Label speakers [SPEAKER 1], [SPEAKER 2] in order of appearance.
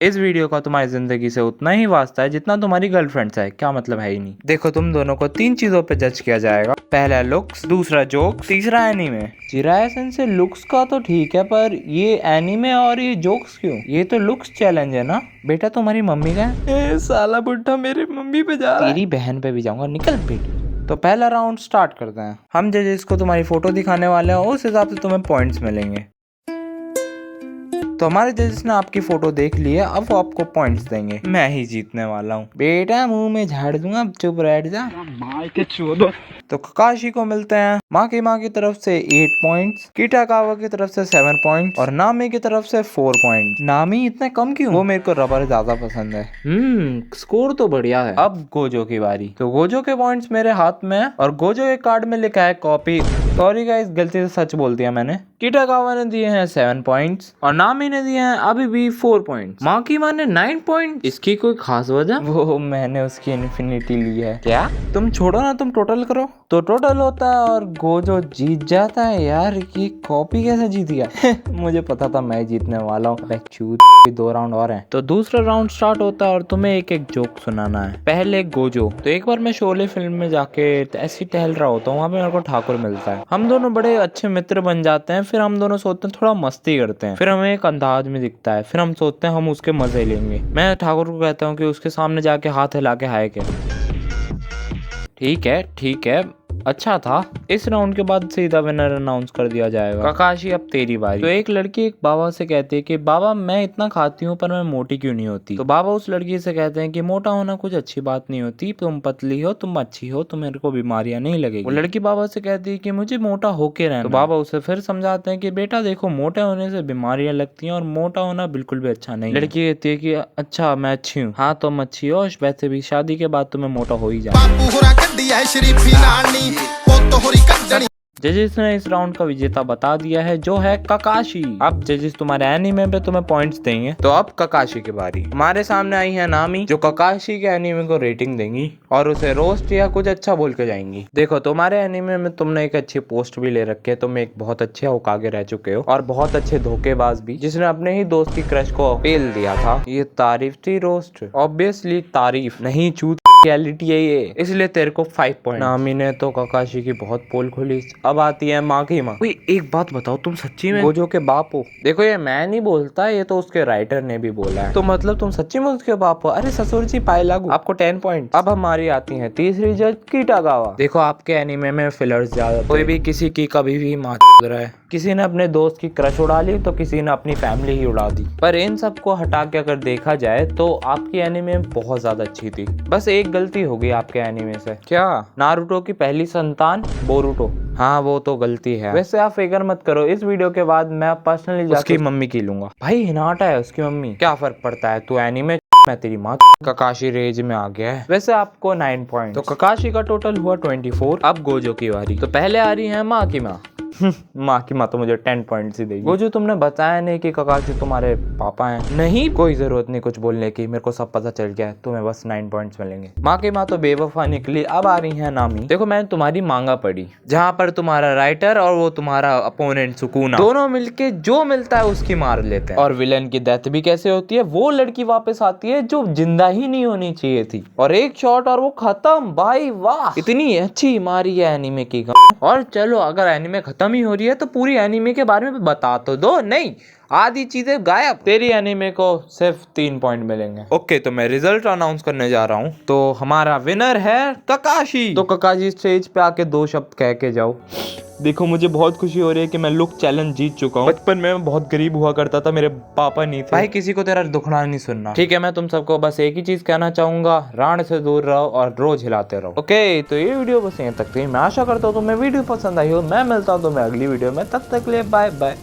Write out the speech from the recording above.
[SPEAKER 1] इस वीडियो का तुम्हारी जिंदगी से उतना ही वास्ता है जितना तुम्हारी गर्लफ्रेंड से है। क्या मतलब है ही नहीं। देखो तुम दोनों को 3 चीजों पे जज किया जाएगा। पहला लुक्स, दूसरा जोक्स, तीसरा एनीमे। जिराया से लुक्स का तो ठीक है, पर ये एनीमे और ये जोक्स क्यों? ये तो लुक्स चैलेंज है ना। बेटा तुम्हारी मम्मी का है? साला बुड्ढा मेरी मम्मी पे जा रहा है। तेरी बहन पे भी जाऊंगा, निकल बेटी। तो पहला राउंड स्टार्ट करते हैं। हम जजेस को तुम्हारी फोटो दिखाने वाले हैं, उस हिसाब से तुम्हें पॉइंट्स मिलेंगे। तो हमारे जजेस ने आपकी फोटो देख ली है, अब वो आपको पॉइंट्स देंगे। मैं ही जीतने वाला हूँ। बेटा मुंह में झाड़ दूंगा, चुप बैठ जा। तो ककाशी को मिलते हैं माँ की तरफ से 8 पॉइंट्स, किटाकावा की तरफ से 7 पॉइंट्स और नामी की तरफ से 4 पॉइंट्स। नामी इतने कम क्यों? वो मेरे को रबर ज्यादा पसंद है। स्कोर तो बढ़िया है। अब गोजो की बारी। तो गोजो के पॉइंट्स मेरे हाथ में है और गोजो के कार्ड में लिखा है कॉपी। सॉरी गाइस, गलती से सच बोल दिया मैंने। किटाकावा ने दिए हैं 7 पॉइंट्स और नामी ने दिए हैं अभी भी 4 पॉइंट्स। माँ की माँ ने 9 पॉइंट। इसकी कोई खास वजह? वो मैंने उसकी इन्फिनिटी ली है। क्या? तुम छोड़ो ना, तुम टोटल करो। तो टोटल होता है और गोजो जीत जाता है। यार ये कॉपी कैसे जीत गया? मुझे पता था मैं जीतने वाला हूँ। 2 राउंड और हैं। तो दूसरा राउंड स्टार्ट होता है और तुम्हें एक एक जोक सुनाना है। पहले गोजो। तो एक बार मैं शोले फिल्म में जाके ऐसी टहल रहा होता हूँ, वहाँ पे मेरे को ठाकुर मिलता है। हम दोनों बड़े अच्छे मित्र बन जाते हैं। फिर हम दोनों सोचते हैं थोड़ा मस्ती करते हैं। फिर हमें एक अंदाज में दिखता है। फिर हम सोचते हैं हम उसके मजे लेंगे। मैं ठाकुर को कहता हूँ कि उसके सामने जाके हाथ हिला के हाय के। ठीक है, अच्छा था। इस राउंड के बाद सीधा विनर अनाउंस कर दिया जाएगा। ककाशी अब तेरी बारी। तो एक लड़की एक बाबा से कहती है कि बाबा मैं इतना खाती हूँ पर मैं मोटी क्यों नहीं होती? तो बाबा उस लड़की से कहते हैं कि मोटा होना कुछ अच्छी बात नहीं होती, तुम पतली हो, तुम अच्छी हो, तुम्हें को बीमारियां नहीं लगेगी। वो लड़की बाबा से कहती है कि मुझे मोटा होके रहना। तो बाबा उसे फिर समझाते हैं कि बेटा देखो, मोटे होने से बीमारियां लगती हैं और मोटा होना बिल्कुल भी अच्छा नहीं। लड़की कहती है कि अच्छा मैं अच्छी हूँ। हाँ तुम अच्छी हो, वैसे भी शादी के बाद तुम्हें मोटा हो ही जाए। जजेस ने इस राउंड का विजेता बता दिया है, जो है ककाशी। अब जजेस तुम्हारे एनीमे पे तुम्हें पॉइंट्स देंगे। तो अब ककाशी की बारी। हमारे सामने आई है नामी, जो ककाशी के एनीमे को रेटिंग देंगी और उसे रोस्ट या कुछ अच्छा बोल के जाएंगी। देखो तुम्हारे एनीमे में तुमने एक अच्छी पोस्ट भी ले रखी है। तुम एक बहुत अच्छे होकागे रह चुके हो और बहुत अच्छे धोखेबाज भी, जिसने अपने ही दोस्त की क्रश को पेल दिया था। ये तारीफ थी रोस्ट? ऑब्वियसली तारीफ नहीं, चूत रियलिटी है ये, इसलिए तेरे को 5 पॉइंट। नामी ने तो ककाशी की बहुत पोल खोली। अब आती है माँ की माँ। कोई एक बात बताओ, तुम सच्ची में गोजो के बाप हो? देखो ये मैं नहीं बोलता, ये तो उसके राइटर ने भी बोला है। तो मतलब तुम सच्ची में उसके बाप हो? अरे ससुर जी पाए लागू, आपको 10 पॉइंट। अब हमारी आती है तीसरी जज, किटाकावा। देखो आपके एनीमे में फिलर्स ज्यादा, कोई भी किसी की कभी भी माँ रहा है। किसी ने अपने दोस्त की क्रश उड़ा ली तो किसी ने अपनी फैमिली ही उड़ा दी। पर इन सबको हटा के अगर देखा जाए तो आपकी एनीमे बहुत ज्यादा अच्छी थी। बस एक गलती हो गई आपके एनीमे से। क्या? नारुतो की पहली संतान बोरुतो। हाँ वो तो गलती है। वैसे आप फिक्र मत करो, इस वीडियो के बाद मैं पर्सनली उसकी मम्मी की लूंगा। भाई हिनाटा है उसकी मम्मी, क्या फर्क पड़ता है? तू एनीमे मैं तेरी माँ। ककाशी रेज में आ गया है। वैसे आपको 9 पॉइंट। तो ककाशी का टोटल हुआ 24। अब गोजो की बारी। तो पहले आ रही है माँ की माँ। माँ की माँ तो मुझे 10 पॉइंट ही देगी। गोजो तुमने बताया नहीं कि ककाशी तुम्हारे पापा हैं। नहीं कोई जरूरत नहीं कुछ बोलने की, मेरे को सब पता चल गया है। तुम्हें बस 9 पॉइंट्स मिलेंगे। माँ की माँ तो बेवफा निकली। अब आ रही है नामी। देखो मैंने तुम्हारी मांगा पढ़ी, जहाँ पर तुम्हारा राइटर और वो तुम्हारा अपोनेंट सुकूना दोनों मिलके जो मिलता है उसकी मार लेते हैं। और विलन की डेथ भी कैसे होती है? वो लड़की वापस आती है जो जिंदा ही नहीं होनी चाहिए थी, और एक शॉट और वो खत्म। भाई वाह, इतनी अच्छी मारी है एनीमे की। और चलो अगर एनीमे खत्म ही हो रही है तो पूरी एनीमे के बारे में बता तो दो। नहीं, आधी चीजें गायब। तेरी एनीमे को सिर्फ 3 पॉइंट मिलेंगे। ओके तो मैं रिजल्ट अनाउंस करने जा रहा हूँ। तो हमारा विनर है ककाशी। तो ककाशी स्टेज पे आके 2 शब्द कह के जाओ। देखो मुझे बहुत खुशी हो रही है कि मैं लुक चैलेंज जीत चुका हूँ। बचपन में मैं बहुत गरीब हुआ करता था, मेरे पापा नहीं थे। भाई किसी को तेरा दुखड़ा नहीं सुनना, ठीक है? मैं तुम सबको बस एक ही चीज कहना चाहूंगा, राण से दूर रहो और रोज हिलाते रहो। ओके तो ये वीडियो बस यहीं तक थी। मैं आशा करता हूँ तुम्हें वीडियो पसंद आई हो। मैं मिलता हूँ तुम्हें अगली वीडियो में, तब तक के लिए बाय बाय।